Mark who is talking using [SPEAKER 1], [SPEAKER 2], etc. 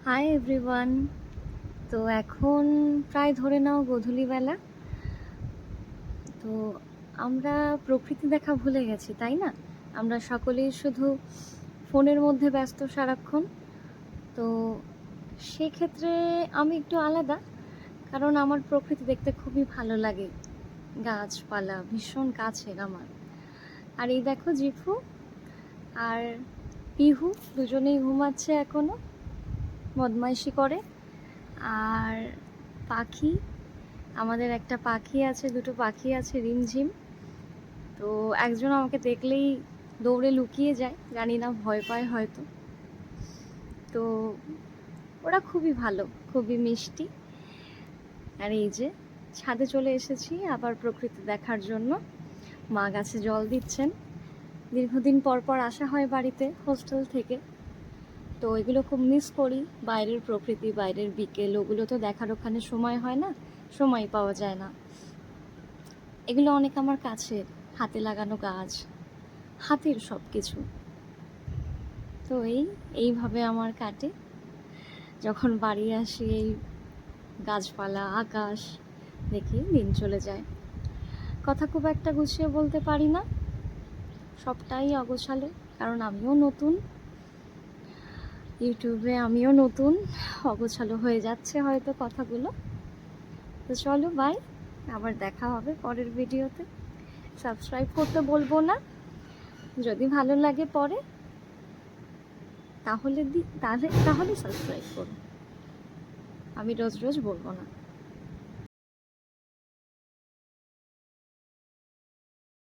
[SPEAKER 1] Hi everyone. তো এখন প্রায় ধরে নাও গোধূলিবেলা। তো আমরা প্রকৃতি দেখা ভুলে গেছি, তাই না? আমরা সকলেই শুধু ফোনের মধ্যে ব্যস্ত সারাক্ষণ। তো সেক্ষেত্রে আমি একটু আলাদা, কারণ আমার প্রকৃতি দেখতে খুবই ভালো লাগে। গাছপালা ভীষণ কাছের আমার। আর এই দেখো জিফু আর পিহু দুজনেই ঘুমাচ্ছে এখনো, বদমাইশি করে। আর পাখি, আমাদের একটা পাখি আছে, দুটো পাখি আছে রিমঝিম। তো একজন আমাকে দেখলেই দৌড়ে লুকিয়ে যায়, জানি না ভয় পায় হয়তো। তো ওরা খুবই ভালো, খুবই মিষ্টি। আর এই যে ছাদে চলে এসেছি আবার প্রকৃতি দেখার জন্য। মা গাছে জল দিচ্ছেন। দীর্ঘদিন পর পর আসা হয় বাড়িতে হোস্টেল থেকে, তো এগুলো খুব মিস করি। বাইরের প্রকৃতি, বাইরের বিকেল, ওগুলো তো দেখার ওখানে সময় হয় না, সময় পাওয়া যায় না। এগুলো অনেক আমার কাছের, হাতে লাগানো গাছ, হাতের সব কিছু। তো এইভাবে আমার কাটে যখন বাড়ি আসি। এই গাছপালা, আকাশ দেখেই দিন চলে যায়। কথা খুব একটা গুছিয়ে বলতে পারি না, সবটাই অগোছালো, কারণ আমিও নতুন ইউটিউবে, আমিও নতুন, অগোছালো হয়ে যাচ্ছে হয়তো কথাগুলো। তো চলো বাই, আবার দেখা হবে পরের ভিডিওতে। সাবস্ক্রাইব করতে বলবো না, যদি ভালো লাগে পরে তাহলে তাহলে সাবস্ক্রাইব করো, আমি রোজ রোজ বলবো না।